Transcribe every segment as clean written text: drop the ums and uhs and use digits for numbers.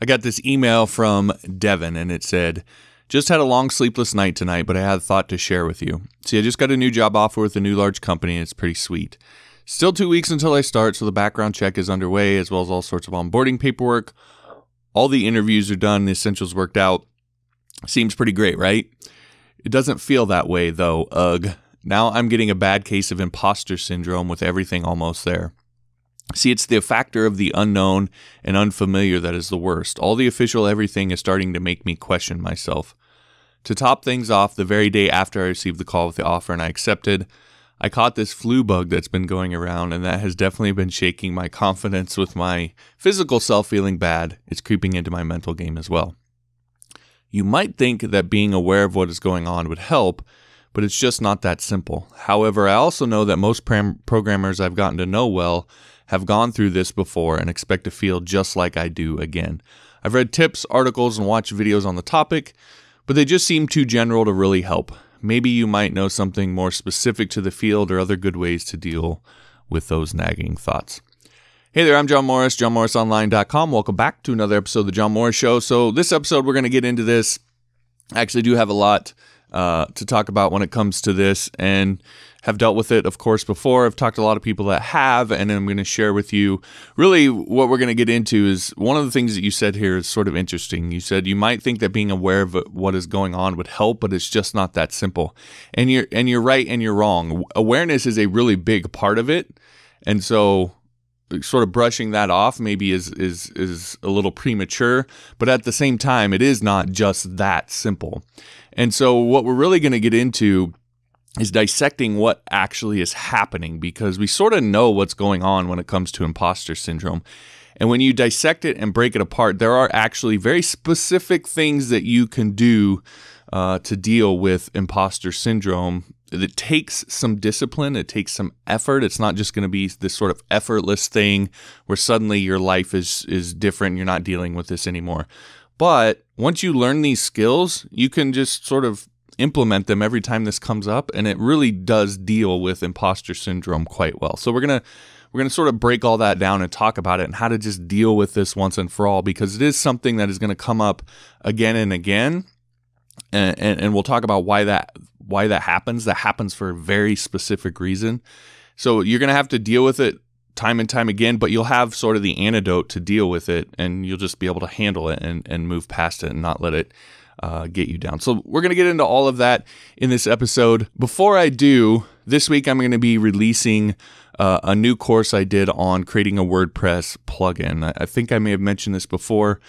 I got this email from Devin, and it said, just had a long sleepless night tonight, but I had a thought to share with you. See, I just got a new job offer with a new large company, and it's pretty sweet. Still 2 weeks until I start, so the background check is underway, as well as all sorts of onboarding paperwork. All the interviews are done, the essentials worked out. Seems pretty great, right? It doesn't feel that way, though. Ugh. Now I'm getting a bad case of impostor syndrome with everything almost there. See, it's the factor of the unknown and unfamiliar that is the worst. All the official everything is starting to make me question myself. To top things off, the very day after I received the call with the offer and I accepted, I caught this flu bug that's been going around, and that has definitely been shaking my confidence with my physical self feeling bad. It's creeping into my mental game as well. You might think that being aware of what is going on would help, but it's just not that simple. However, I also know that most programmers I've gotten to know well have gone through this before and expect to feel just like I do again. I've read tips, articles, and watched videos on the topic, but they just seem too general to really help. Maybe you might know something more specific to the field or other good ways to deal with those nagging thoughts. Hey there, I'm John Morris, JohnMorrisOnline.com. Welcome back to another episode of The John Morris Show. So this episode, we're going to get into this. I actually do have a lot to talk about when it comes to this, and have dealt with it, of course, before. I've talked to a lot of people that have, and I'm going to share with you. Really, what we're going to get into is one of the things that you said here is sort of interesting. You said you might think that being aware of what is going on would help, but it's just not that simple. And you're right and you're wrong. Awareness is a really big part of it, and so sort of brushing that off maybe is a little premature, but at the same time, it is not just that simple. And so what we're really going to get into is dissecting what actually is happening, because we sort of know what's going on when it comes to imposter syndrome. And when you dissect it and break it apart, there are actually very specific things that you can do to deal with imposter syndrome. It takes some discipline. It takes some effort. It's not just going to be this sort of effortless thing where suddenly your life is different and you're not dealing with this anymore. But once you learn these skills, you can just sort of implement them every time this comes up, and it really does deal with imposter syndrome quite well. So we're gonna sort of break all that down and talk about it and how to just deal with this once and for all, because it is something that is going to come up again and again, and we'll talk about why that happens. That happens for a very specific reason. So you're going to have to deal with it time and time again, but you'll have sort of the antidote to deal with it, and you'll just be able to handle it and move past it and not let it get you down. So we're going to get into all of that in this episode. Before I do, this week I'm going to be releasing a new course I did on creating a WordPress plugin. I think I may have mentioned this before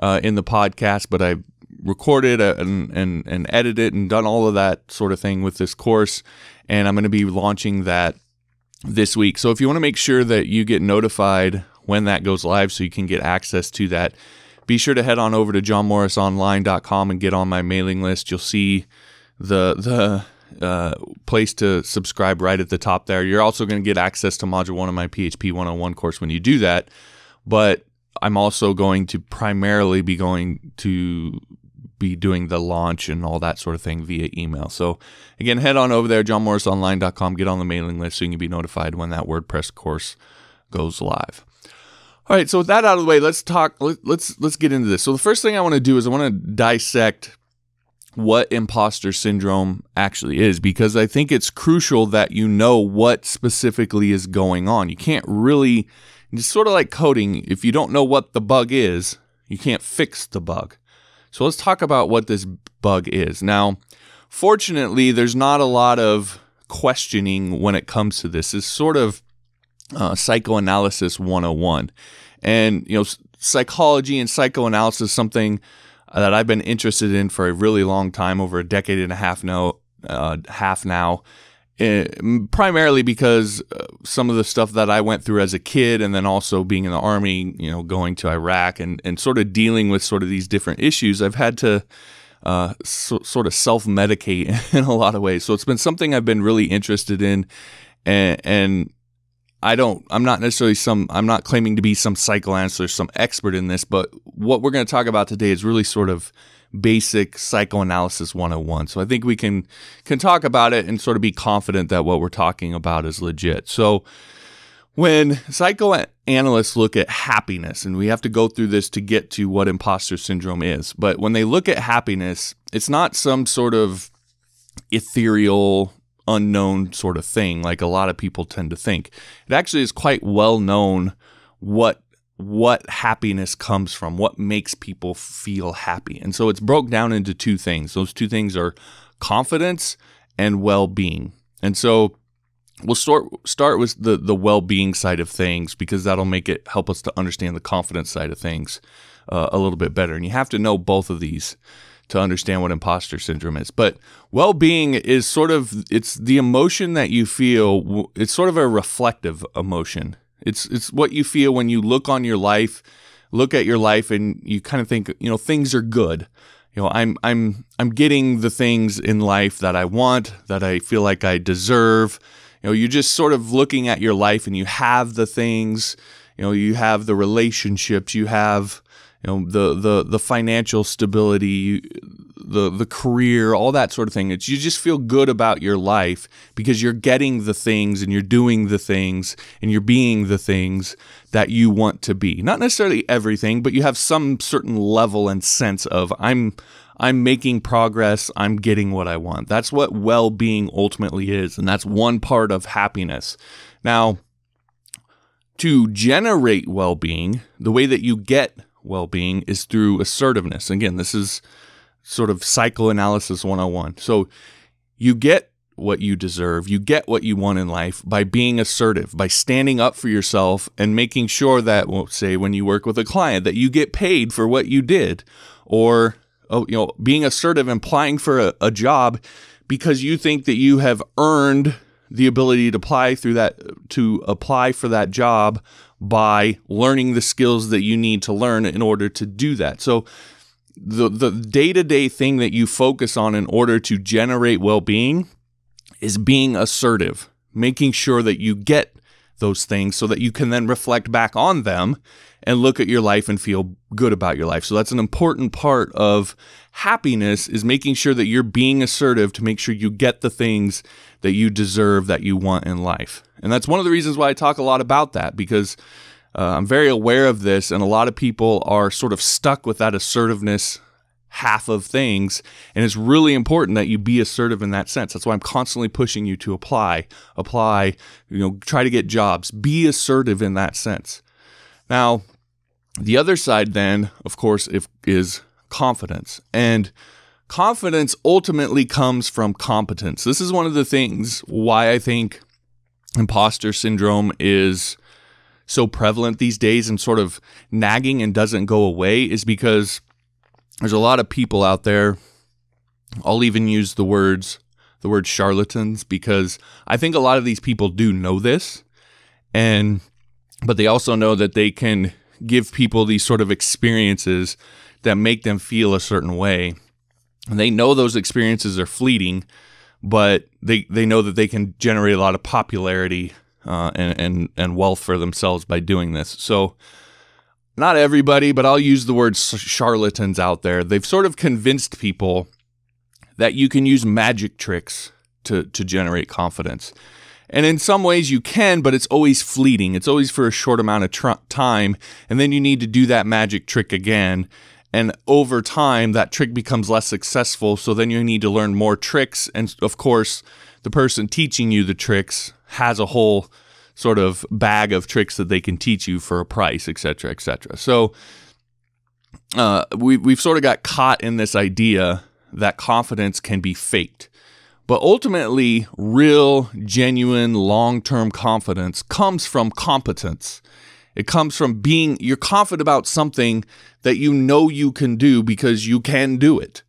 in the podcast, but I recorded and edited and done all of that sort of thing with this course, and I'm going to be launching that this week. So if you want to make sure that you get notified when that goes live so you can get access to that, be sure to head on over to JohnMorrisOnline.com and get on my mailing list. You'll see the place to subscribe right at the top there. You're also going to get access to Module 1 of my PHP 101 course when you do that. But I'm also going to primarily be doing the launch and all that sort of thing via email. So again, head on over there, JohnMorrisOnline.com, get on the mailing list so you can be notified when that WordPress course goes live. All right, so with that out of the way, let's get into this. So the first thing I want to do is I want to dissect what imposter syndrome actually is, because I think it's crucial that you know what specifically is going on. You can't really, it's sort of like coding. If you don't know what the bug is, you can't fix the bug. So let's talk about what this bug is. Now, fortunately, there's not a lot of questioning when it comes to this. It's sort of psychoanalysis 101. And, psychology and psychoanalysis is something that I've been interested in for a really long time, over a decade and a half now, primarily because some of the stuff that I went through as a kid, and then also being in the Army, going to Iraq and sort of dealing with sort of these different issues, I've had to sort of self-medicate in a lot of ways. So it's been something I've been really interested in, and I'm not claiming to be some psychoanalyst or some expert in this, but what we're going to talk about today is really sort of basic psychoanalysis 101. So I think we can talk about it and sort of be confident that what we're talking about is legit. So When psychoanalysts look at happiness, and we have to go through this to get to what imposter syndrome is, but when they look at happiness, it's not some sort of ethereal, unknown sort of thing like a lot of people tend to think. It actually is quite well known what happiness comes from, what makes people feel happy. And so it's broke down into two things. Those two things are confidence and well-being. And so we'll start with the well-being side of things, because that'll help us to understand the confidence side of things a little bit better. And you have to know both of these to understand what imposter syndrome is. But well-being is it's the emotion that you feel. It's sort of a reflective emotion. It's what you feel when you look at your life, and you kind of think, things are good. I'm getting the things in life that I want, that I feel like I deserve. You're just sort of looking at your life, and you have the things, you have the relationships, you have, the financial stability, the career, all that sort of thing. You just feel good about your life because you're getting the things, and you're doing the things, and you're being the things that you want to be. Not necessarily everything, but you have some certain level and sense of I'm making progress, I'm getting what I want. That's what well-being ultimately is, and that's one part of happiness. Now, to generate well-being, the way that you get well-being is through assertiveness. Again, this is sort of psychoanalysis 101. So you get what you deserve, you get what you want in life by being assertive, by standing up for yourself and making sure that, say when you work with a client, that you get paid for what you did, or being assertive and applying for a job because you think that you have earned the ability to apply for that job by learning the skills that you need to learn in order to do that. So the day-to-day thing that you focus on in order to generate well-being is being assertive, making sure that you get those things so that you can then reflect back on them and look at your life and feel good about your life. So that's an important part of happiness, is making sure that you're being assertive to make sure you get the things that you deserve, that you want in life. And that's one of the reasons why I talk a lot about that, because I'm very aware of this, and a lot of people are sort of stuck with that assertiveness half of things, and it's really important that you be assertive in that sense. That's why I'm constantly pushing you to apply, try to get jobs, be assertive in that sense. Now, the other side then, of course, is confidence, and confidence ultimately comes from competence. This is one of the things why I think imposter syndrome is so prevalent these days and sort of nagging and doesn't go away, is because there's a lot of people out there. I'll even use the word charlatans, because I think a lot of these people do know this, but they also know that they can give people these sort of experiences that make them feel a certain way. And they know those experiences are fleeting, but they know that they can generate a lot of popularity and wealth for themselves by doing this. So not everybody, but I'll use the word charlatans out there. They've sort of convinced people that you can use magic tricks to generate confidence. And in some ways you can, but it's always fleeting. It's always for a short amount of time, and then you need to do that magic trick again. And over time, that trick becomes less successful, so then you need to learn more tricks. And of course, the person teaching you the tricks has a whole sort of bag of tricks that they can teach you for a price, etc., etc. So we've sort of got caught in this idea that confidence can be faked. But ultimately, real, genuine, long-term confidence comes from competence. It comes from you're confident about something that you know you can do because you can do it.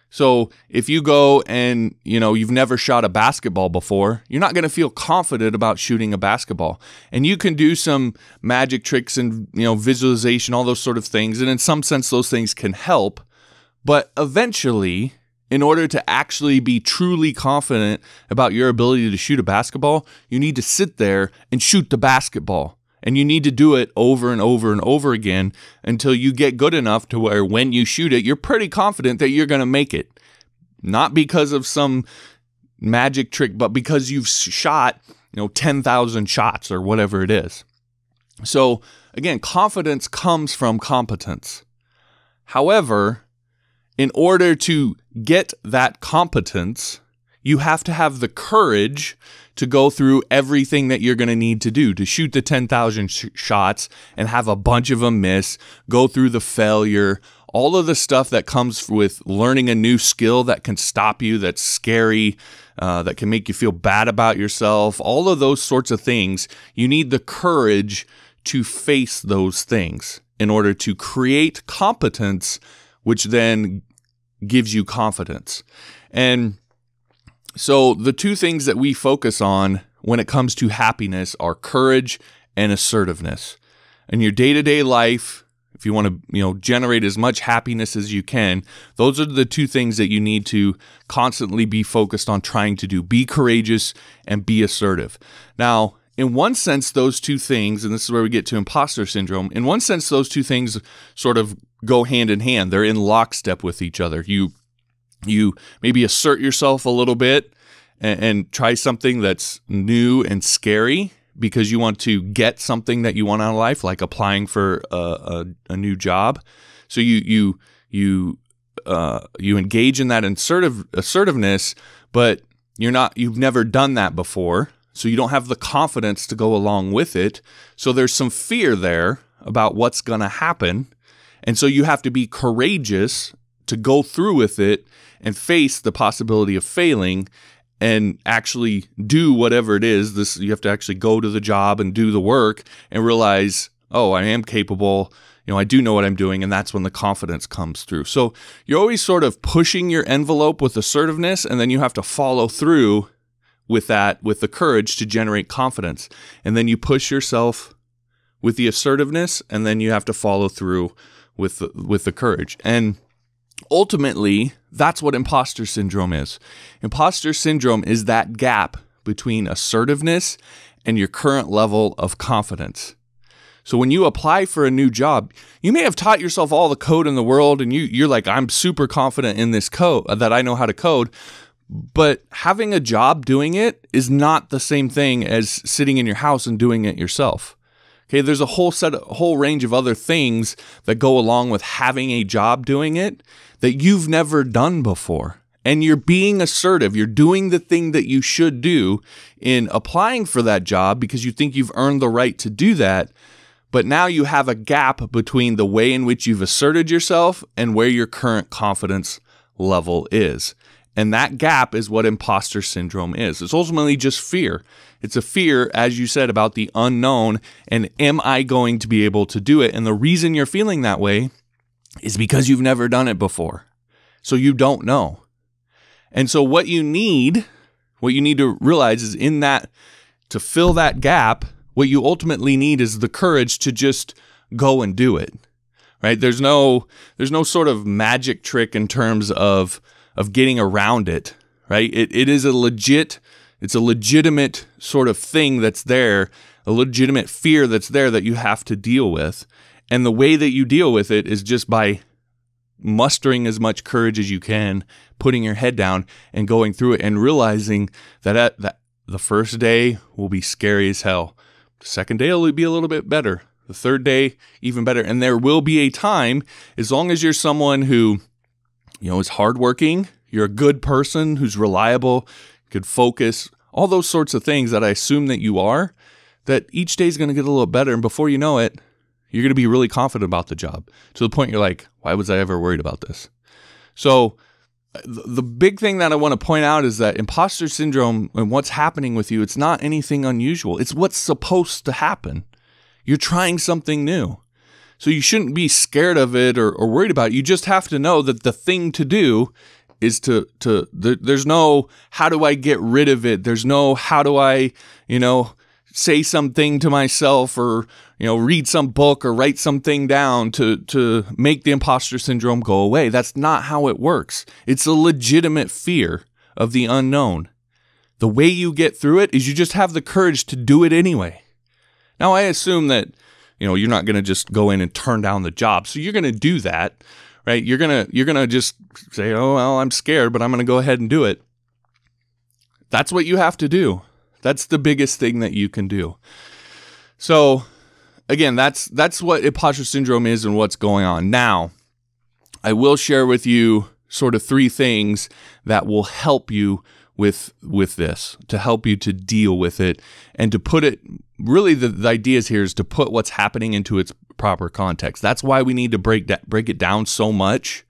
So if you go and, you've never shot a basketball before, you're not going to feel confident about shooting a basketball. And you can do some magic tricks and, visualization, all those sort of things. And in some sense, those things can help. But eventually, in order to actually be truly confident about your ability to shoot a basketball, you need to sit there and shoot the basketball. And you need to do it over and over and over again until you get good enough to where when you shoot it, you're pretty confident that you're going to make it. Not because of some magic trick, but because you've shot 10,000 shots or whatever it is. So again, confidence comes from competence. However, in order to get that competence, you have to have the courage to go through everything that you're going to need to do, to shoot the 10,000 shots and have a bunch of them miss, go through the failure, all of the stuff that comes with learning a new skill that can stop you, that's scary, that can make you feel bad about yourself, all of those sorts of things. You need the courage to face those things in order to create competence, which then gives you confidence. And so the two things that we focus on when it comes to happiness are courage and assertiveness. In your day-to-day life, if you want to, generate as much happiness as you can, those are the two things that you need to constantly be focused on trying to do. Be courageous and be assertive. Now, in one sense, those two things, and this is where we get to imposter syndrome, in one sense, those two things sort of go hand in hand. They're in lockstep with each other. You maybe assert yourself a little bit and try something that's new and scary because you want to get something that you want out of life, like applying for a new job. So you engage in that assertiveness, but you've never done that before, so you don't have the confidence to go along with it. So there's some fear there about what's going to happen, and so you have to be courageous to go through with it and face the possibility of failing and actually do whatever it is. You have to actually go to the job and do the work and realize, oh, I am capable. I do know what I'm doing, and that's when the confidence comes through. So you're always sort of pushing your envelope with assertiveness, and then you have to follow through with that, with the courage to generate confidence. And then you push yourself with the assertiveness, and then you have to follow through with the courage. And ultimately, that's what imposter syndrome is. Imposter syndrome is that gap between assertiveness and your current level of confidence. So when you apply for a new job, you may have taught yourself all the code in the world, and you're like, I'm super confident in this code, that I know how to code. But having a job doing it is not the same thing as sitting in your house and doing it yourself. Okay, there's a whole range of other things that go along with having a job doing it that you've never done before. And you're being assertive. You're doing the thing that you should do in applying for that job because you think you've earned the right to do that. But now you have a gap between the way in which you've asserted yourself and where your current confidence level is. And that gap is what imposter syndrome is. It's ultimately just fear. It's a fear, as you said, about the unknown and am I going to be able to do it? And the reason you're feeling that way is because you've never done it before. So you don't know. And so what you need to realize is in that, to fill that gap, what you ultimately need is the courage to just go and do it. Right? There's no sort of magic trick in terms of getting around it, right? It's a legitimate sort of thing that's there, a legitimate fear that's there that you have to deal with. And the way that you deal with it is just by mustering as much courage as you can, putting your head down and going through it and realizing that the first day will be scary as hell. The second day will be a little bit better. The third day, even better. And there will be a time, as long as you're someone who is hardworking, you're a good person who's reliable, could focus, all those sorts of things that I assume that you are, that each day is going to get a little better. And before you know it, you're going to be really confident about the job to the point you're like, why was I ever worried about this? So the big thing that I want to point out is that imposter syndrome and what's happening with you, it's not anything unusual. It's what's supposed to happen. You're trying something new. So you shouldn't be scared of it or worried about it. You just have to know that the thing to do is there's no, how do I get rid of it? There's no, how do I, say something to myself or, read some book or write something down to make the imposter syndrome go away. That's not how it works. It's a legitimate fear of the unknown. The way you get through it is you just have the courage to do it anyway. Now, I assume that you're not going to just go in and turn down the job. So you're going to do that, right? You're going to just say, oh, well, I'm scared, but I'm going to go ahead and do it. That's what you have to do. That's the biggest thing that you can do. So again, that's what imposter syndrome is and what's going on. Now, I will share with you sort of 3 things that will help you with this, to help you to deal with it, and to put it, really the idea here is to put what's happening into its proper context. That's why we need to break it down so much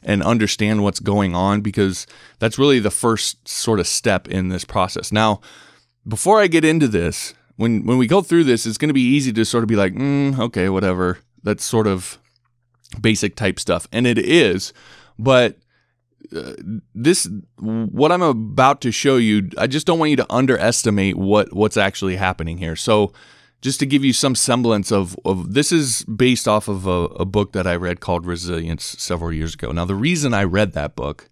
and understand what's going on, because that's really the first sort of step in this process. Now, before I get into this, when we go through this, it's going to be easy to sort of be like, okay, whatever. That's sort of basic type stuff. And it is, but what I'm about to show you, I just don't want you to underestimate what's actually happening here. So just to give you some semblance of this is based off of a book that I read called Resilience several years ago. Now, the reason I read that book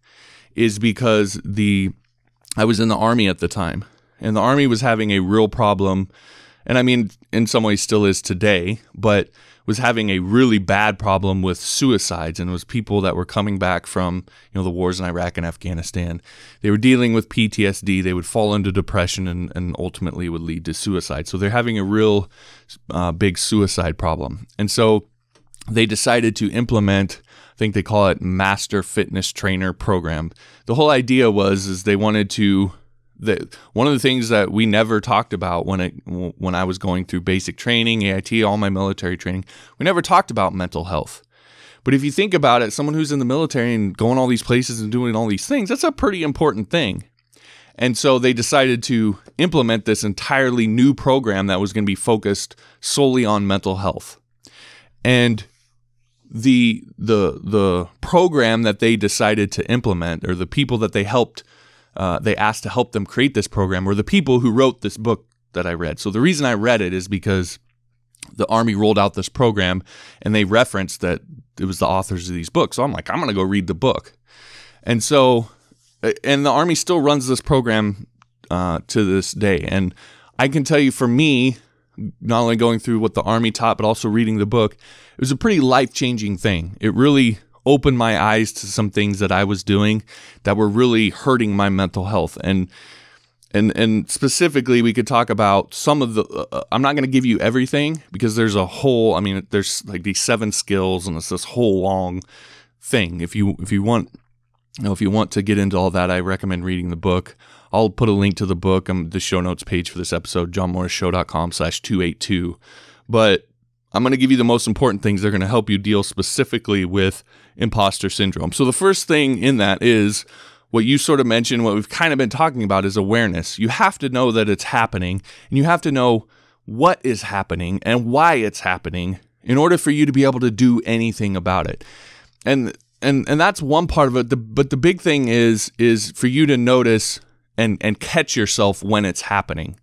is because I was in the Army at the time, and the Army was having a real problem, and I mean, in some ways still is today, but was having a really bad problem with suicides, and it was people that were coming back from, the wars in Iraq and Afghanistan. They were dealing with PTSD. They would fall into depression and ultimately would lead to suicide. So they're having a real big suicide problem. And so they decided to implement, I think they call it Master Fitness Trainer Program. The whole idea is they wanted to, one of the things that we never talked about when I was going through basic training, AIT, all my military training, we never talked about mental health. But if you think about it, someone who's in the military and going all these places and doing all these things, that's a pretty important thing. And so they decided to implement this entirely new program that was going to be focused solely on mental health. And the program that they decided to implement, or the people that they asked to help them create this program, were the people who wrote this book that I read. So the reason I read it is because the Army rolled out this program, and they referenced that it was the authors of these books. So I'm like, I'm going to go read the book. And the Army still runs this program to this day. And I can tell you, for me, not only going through what the Army taught, but also reading the book, it was a pretty life-changing thing. It really opened my eyes to some things that I was doing that were really hurting my mental health. And specifically, we could talk about some of the, I'm not going to give you everything, because there's there's like these 7 skills, and it's this whole long thing. If you want to get into all that, I recommend reading the book. I'll put a link to the book on the show notes page for this episode, johnmorrisshow.com/282. But I'm going to give you the most important things that are going to help you deal specifically with imposter syndrome. So the first thing in that is what you sort of mentioned, what we've kind of been talking about, is awareness. You have to know that it's happening, and you have to know what is happening and why it's happening in order for you to be able to do anything about it. And that's one part of it. But the big thing is for you to notice and catch yourself when it's happening.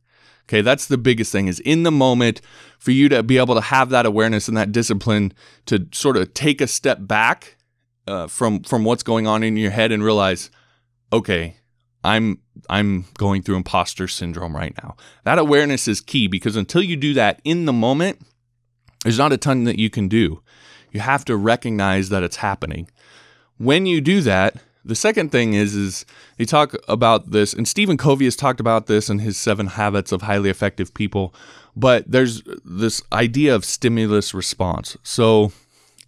Okay, that's the biggest thing, is in the moment, for you to be able to have that awareness and that discipline to sort of take a step back from what's going on in your head and realize, okay, I'm going through imposter syndrome right now. That awareness is key, because until you do that in the moment, there's not a ton that you can do. You have to recognize that it's happening. When you do that, the second thing is they talk about this, and Stephen Covey has talked about this in his 7 Habits of Highly Effective People, but there's this idea of stimulus response. So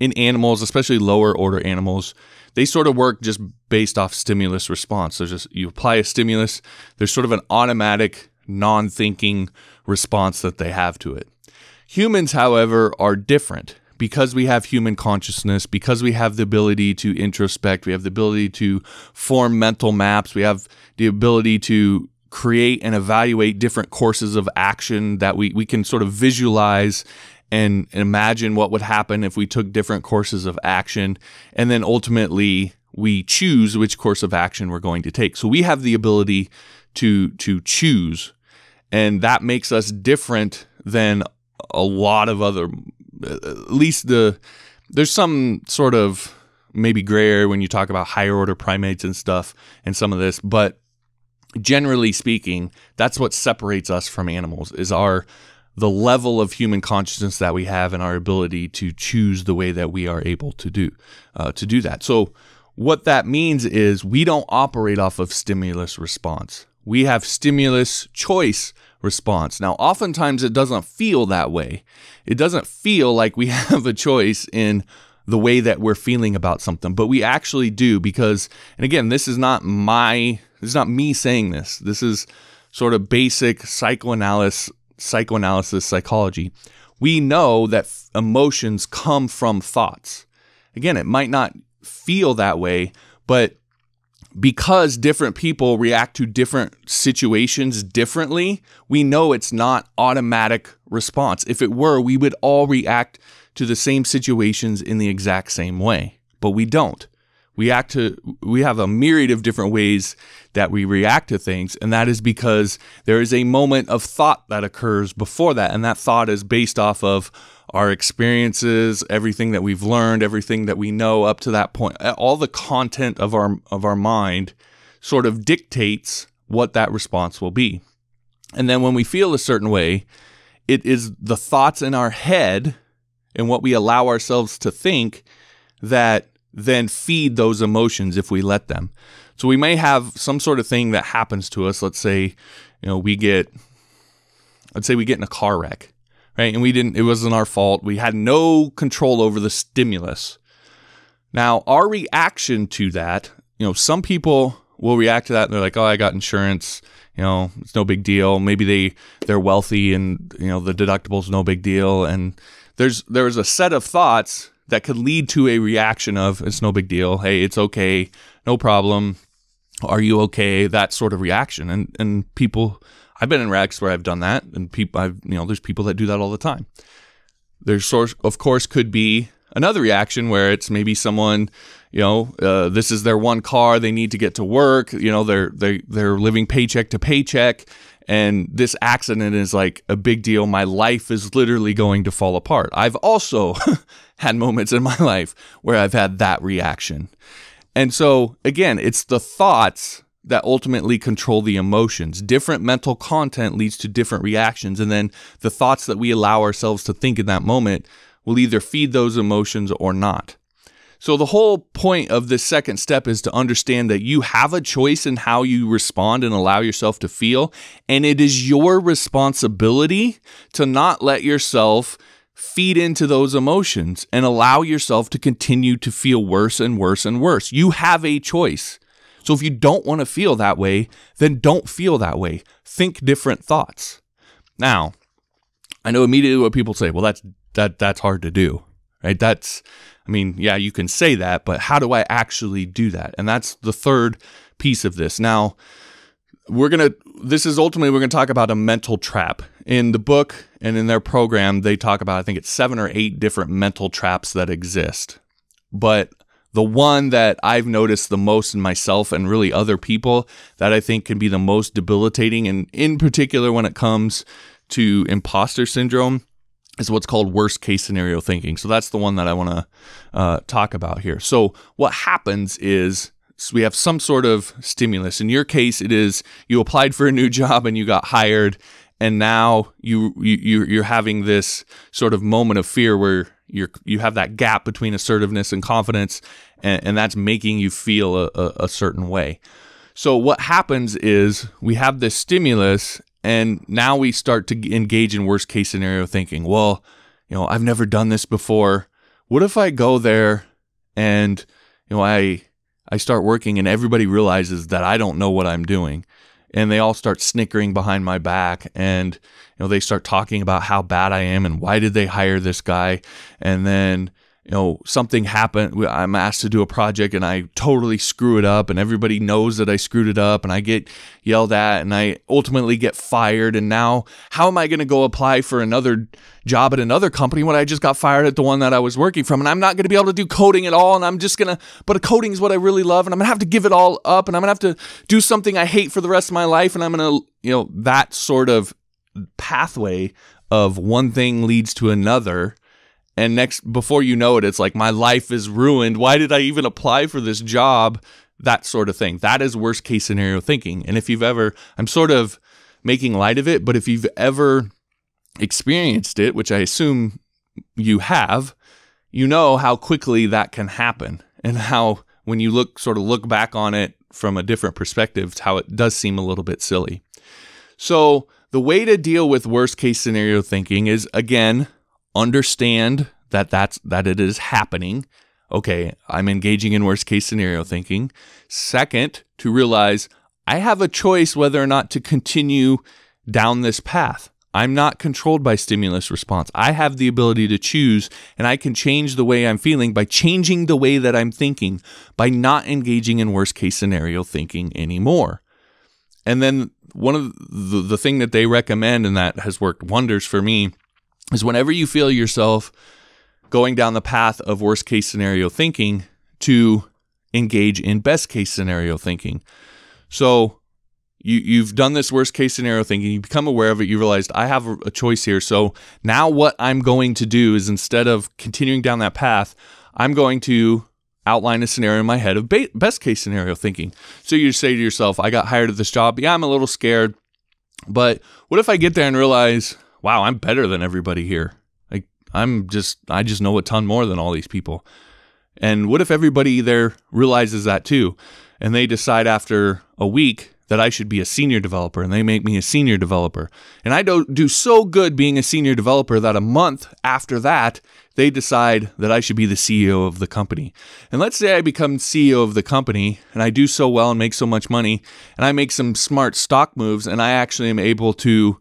in animals, especially lower order animals, they sort of work just based off stimulus response. You apply a stimulus, there's sort of an automatic, non-thinking response that they have to it. Humans, however, are different. Because we have human consciousness, because we have the ability to introspect, we have the ability to form mental maps, we have the ability to create and evaluate different courses of action that we can sort of visualize and imagine what would happen if we took different courses of action, and then ultimately we choose which course of action we're going to take. So we have the ability to choose, and that makes us different than a lot of other, at least there's some sort of maybe gray area when you talk about higher order primates and stuff and some of this, but generally speaking, that's what separates us from animals, is the level of human consciousness that we have and our ability to choose the way that we are able to do that. So what that means is we don't operate off of stimulus response. We have stimulus choice response. Now, oftentimes it doesn't feel that way. It doesn't feel like we have a choice in the way that we're feeling about something, but we actually do because, and again, this is not me saying this. This is sort of basic psychoanalysis, psychology. We know that emotions come from thoughts. Again, it might not feel that way, but because different people react to different situations differently, we know it's not automatic response. If it were, we would all react to the same situations in the exact same way, but we don't. We have a myriad of different ways that we react to things, and that is because there is a moment of thought that occurs before that, and that thought is based off of our experiences, everything that we've learned, everything that we know up to that point. All the content of our mind sort of dictates what that response will be. And then when we feel a certain way, it is the thoughts in our head and what we allow ourselves to think that then feed those emotions if we let them. So we may have some sort of thing that happens to us. Let's say, we get in a car wreck, right? And it wasn't our fault. We had no control over the stimulus. Now, our reaction to that, some people will react to that and they're like, oh, I got insurance. It's no big deal. Maybe they're wealthy and, the deductible's no big deal. And there's a set of thoughts that could lead to a reaction of, it's no big deal. Hey, it's okay. No problem. Are you okay? That sort of reaction. And people, I've been in wrecks where I've done that, and there's people that do that all the time. There's, of course, could be another reaction where it's maybe someone, this is their one car, they need to get to work, they're living paycheck to paycheck, and this accident is like a big deal. My life is literally going to fall apart. I've also had moments in my life where I've had that reaction. And so, again, it's the thoughts that ultimately control the emotions. Different mental content leads to different reactions, and then the thoughts that we allow ourselves to think in that moment will either feed those emotions or not. So the whole point of this second step is to understand that you have a choice in how you respond and allow yourself to feel, and it is your responsibility to not let yourself feed into those emotions and allow yourself to continue to feel worse and worse and worse. You have a choice. So if you don't want to feel that way, then don't feel that way. Think different thoughts. Now, I know immediately what people say, well, that's hard to do, right? Yeah, you can say that, but how do I actually do that? And that's the third piece of this. Now, we're going to talk about a mental trap. In the book and in their program, they talk about, I think it's 7 or 8 different mental traps that exist. But the one that I've noticed the most in myself and really other people that I think can be the most debilitating, and in particular when it comes to imposter syndrome, is what's called worst case scenario thinking. So that's the one that I want to talk about here. So what happens is we have some sort of stimulus. In your case, it is you applied for a new job and you got hired, and now you're having this sort of moment of fear where you have that gap between assertiveness and confidence, and that's making you feel a certain way. So what happens is we have this stimulus, and now we start to engage in worst case scenario thinking. Well, I've never done this before. What if I go there and, I start working and everybody realizes that I don't know what I'm doing, and they all start snickering behind my back, and, they start talking about how bad I am and why did they hire this guy? And then, something happened. I'm asked to do a project and I totally screw it up, and everybody knows that I screwed it up, and I get yelled at, and I ultimately get fired. And now how am I going to go apply for another job at another company when I just got fired at the one that I was working from? And I'm not going to be able to do coding at all. And but coding is what I really love. And I'm going to have to give it all up, and I'm going to have to do something I hate for the rest of my life. And I'm going to, that sort of pathway of one thing leads to another. And before you know it, it's like my life is ruined. Why did I even apply for this job? That sort of thing. That is worst case scenario thinking. And if you've ever, I'm sort of making light of it, but if you've ever experienced it, which I assume you have, you know how quickly that can happen, and how when you look back on it from a different perspective, how it does seem a little bit silly. So the way to deal with worst case scenario thinking is, again, understand that it is happening. Okay, I'm engaging in worst case scenario thinking. Second, to realize I have a choice whether or not to continue down this path. I'm not controlled by stimulus response. I have the ability to choose, and I can change the way I'm feeling by changing the way that I'm thinking, by not engaging in worst case scenario thinking anymore. And then one of the thing that they recommend, and that has worked wonders for me, is whenever you feel yourself going down the path of worst case scenario thinking, to engage in best case scenario thinking. So you've done this worst case scenario thinking, you become aware of it, you realized I have a choice here. So now what I'm going to do is, instead of continuing down that path, I'm going to outline a scenario in my head of best case scenario thinking. So you say to yourself, I got hired at this job. Yeah, I'm a little scared, but what if I get there and realize, wow, I'm better than everybody here. Like I just know a ton more than all these people. And what if everybody there realizes that too? And they decide after a week that I should be a senior developer, and they make me a senior developer. And I do so good being a senior developer that a month after that, they decide that I should be the CEO of the company. And let's say I become CEO of the company, and I do so well and make so much money, and I make some smart stock moves, and I actually am able to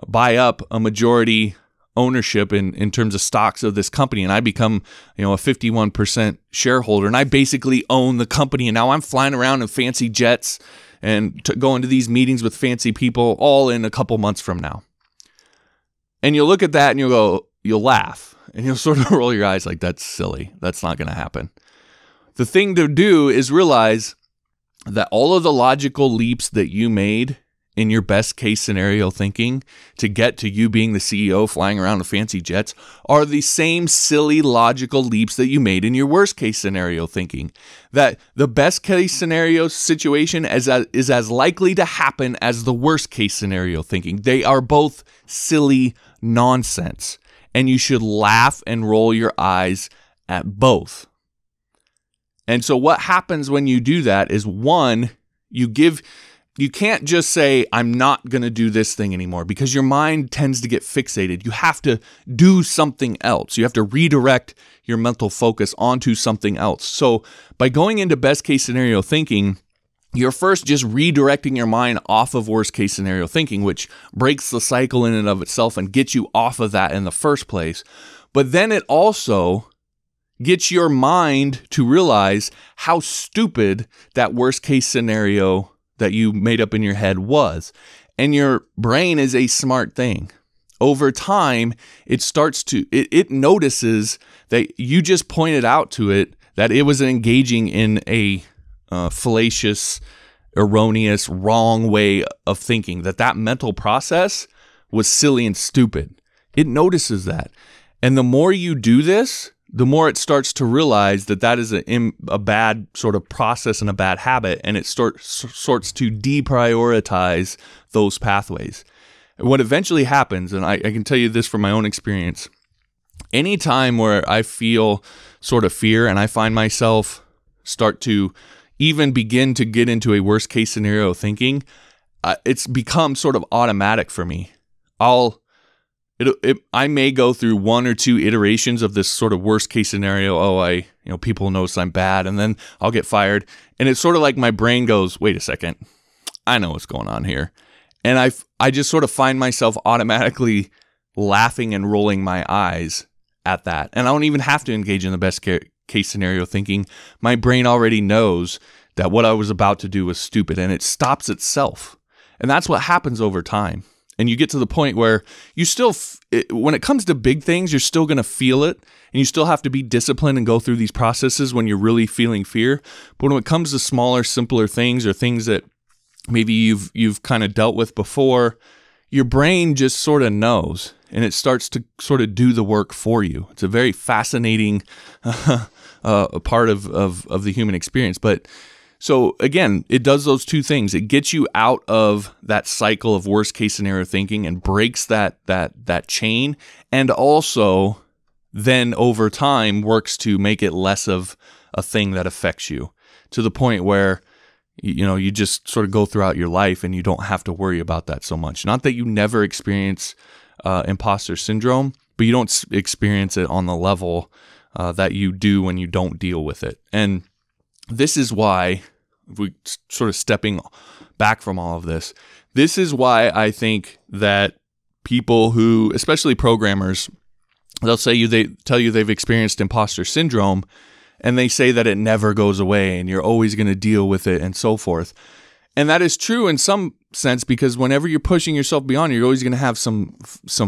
buy up a majority ownership in terms of stocks of this company, and I become, a 51% shareholder, and I basically own the company. And now I'm flying around in fancy jets and going to these meetings with fancy people, all in a couple months from now. And you'll look at that and you'll laugh, and you'll sort of roll your eyes like, that's silly. That's not going to happen. The thing to do is realize that all of the logical leaps that you made in your best case scenario thinking to get to you being the CEO flying around in fancy jets are the same silly logical leaps that you made in your worst case scenario thinking. That the best case scenario situation is as likely to happen as the worst case scenario thinking. They are both silly nonsense, and you should laugh and roll your eyes at both. And so what happens when you do that is, one, you can't just say, I'm not going to do this thing anymore, because your mind tends to get fixated. You have to do something else. You have to redirect your mental focus onto something else. So by going into best case scenario thinking, you're first just redirecting your mind off of worst case scenario thinking, which breaks the cycle in and of itself and gets you off of that in the first place. But then it also gets your mind to realize how stupid that worst case scenario that you made up in your head was. And your brain is a smart thing. Over time, it notices that you just pointed out to it that it was engaging in a fallacious, erroneous, wrong way of thinking, that mental process was silly and stupid. It notices that. And the more you do this, the more it starts to realize that is a bad sort of process and a bad habit, and it sorts to deprioritize those pathways. And what eventually happens, and I can tell you this from my own experience, any time where I feel sort of fear and I find myself start to even begin to get into a worst case scenario thinking, it's become sort of automatic for me. I may go through one or two iterations of this sort of worst case scenario. People notice I'm bad, and then I'll get fired. And it's sort of like my brain goes, wait a second, I know what's going on here. And I just sort of find myself automatically laughing and rolling my eyes at that. And I don't even have to engage in the best case scenario thinking. My brain already knows that what I was about to do was stupid, and it stops itself. And that's what happens over time. And you get to the point where you still, when it comes to big things, you're still going to feel it, and you still have to be disciplined and go through these processes when you're really feeling fear. But when it comes to smaller, simpler things, or things that maybe you've kind of dealt with before, your brain just sort of knows, and it starts to sort of do the work for you. It's a very fascinating part of the human experience. But so again, it does those two things. It gets you out of that cycle of worst case scenario thinking and breaks that chain, and also then over time works to make it less of a thing that affects you, to the point where you just sort of go throughout your life and you don't have to worry about that so much. Not that you never experience imposter syndrome, but you don't experience it on the level that you do when you don't deal with it. And this is why, if we sort of stepping back from all of this, this is why I think that people who, especially programmers, they tell you they've experienced imposter syndrome, and they say that it never goes away and you're always going to deal with it and so forth. And that is true in some sense, because whenever you're pushing yourself beyond, you're always going to have some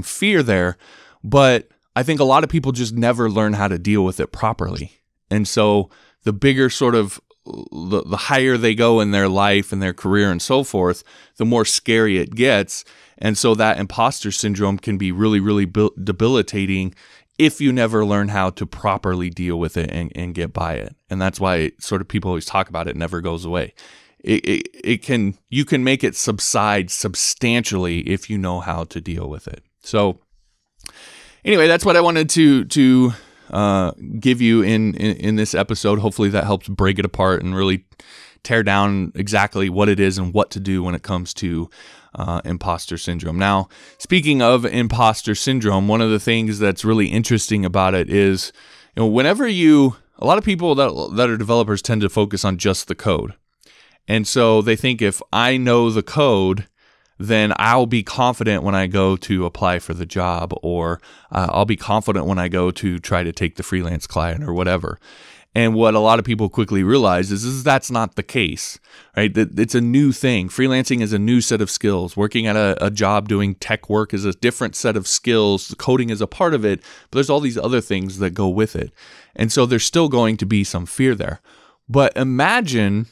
fear there. But I think a lot of people just never learn how to deal with it properly. And so the bigger sort of the higher they go in their life and their career and so forth, the more scary it gets. And so that imposter syndrome can be really, really debilitating if you never learn how to properly deal with it and get by it. And that's why sort of people always talk about it never goes away. You can make it subside substantially if you know how to deal with it. So anyway, that's what I wanted to give you in this episode. Hopefully that helps break it apart and really tear down exactly what it is and what to do when it comes to imposter syndrome. Now, speaking of imposter syndrome, one of the things that's really interesting about it is, whenever a lot of people that are developers tend to focus on just the code. And so they think if I know the code, then I'll be confident when I go to apply for the job, or I'll be confident when I go to try to take the freelance client or whatever. And what a lot of people quickly realize is that's not the case, right? It's a new thing. Freelancing is a new set of skills. Working at a job doing tech work is a different set of skills. Coding is a part of it, but there's all these other things that go with it. And so there's still going to be some fear there. But imagine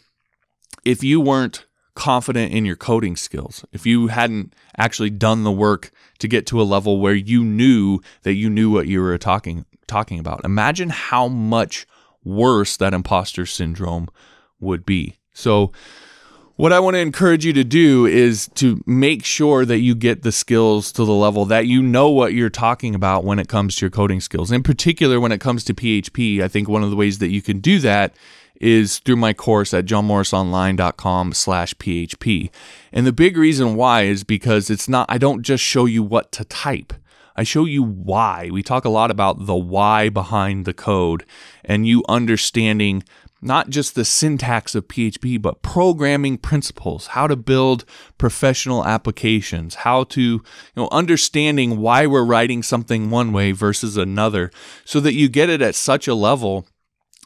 if you weren't confident in your coding skills, if you hadn't actually done the work to get to a level where you knew that you knew what you were talking about. Imagine how much worse that imposter syndrome would be. So what I want to encourage you to do is to make sure that you get the skills to the level that you know what you're talking about when it comes to your coding skills. In particular, when it comes to PHP, I think one of the ways that you can do that is through my course at johnmorrisonline.com/PHP. And the big reason why is because I don't just show you what to type. I show you why. We talk a lot about the why behind the code, and you understanding not just the syntax of PHP, but programming principles, how to build professional applications, how to, understanding why we're writing something one way versus another, so that you get it at such a level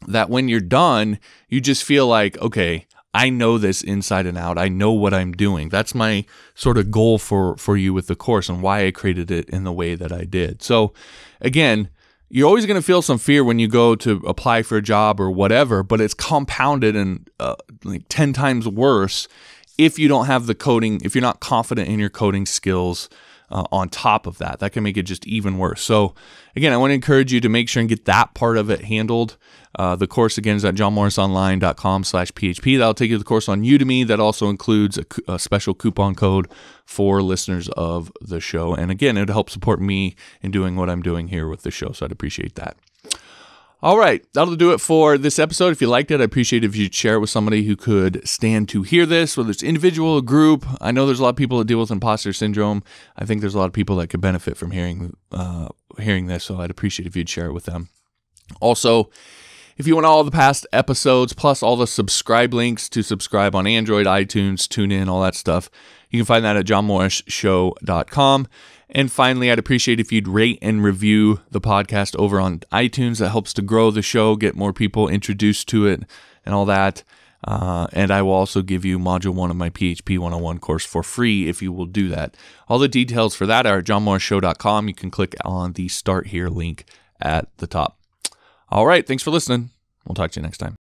that when you're done, you just feel like, okay, I know this inside and out. I know what I'm doing. That's my sort of goal for you with the course and why I created it in the way that I did. So again, you're always going to feel some fear when you go to apply for a job or whatever, but it's compounded and like 10 times worse if you don't have the coding, if you're not confident in your coding skills on top of that. That can make it just even worse. So again, I want to encourage you to make sure and get that part of it handled. The course, again, is at johnmorrisonline.com/PHP. That'll take you to the course on Udemy. That also includes a special coupon code for listeners of the show. And again, it helps support me in doing what I'm doing here with the show, so I'd appreciate that. All right, that'll do it for this episode. If you liked it, I'd appreciate it if you'd share it with somebody who could stand to hear this, whether it's individual or group. I know there's a lot of people that deal with imposter syndrome. I think there's a lot of people that could benefit from hearing this, so I'd appreciate if you'd share it with them. Also, if you want all the past episodes, plus all the subscribe links to subscribe on Android, iTunes, TuneIn, all that stuff, you can find that at johnmorrisshow.com. And finally, I'd appreciate if you'd rate and review the podcast over on iTunes. That helps to grow the show, get more people introduced to it, and all that. And I will also give you Module 1 of my PHP 101 course for free if you will do that. All the details for that are at johnmorrisshow.com. You can click on the Start Here link at the top. All right, thanks for listening. We'll talk to you next time.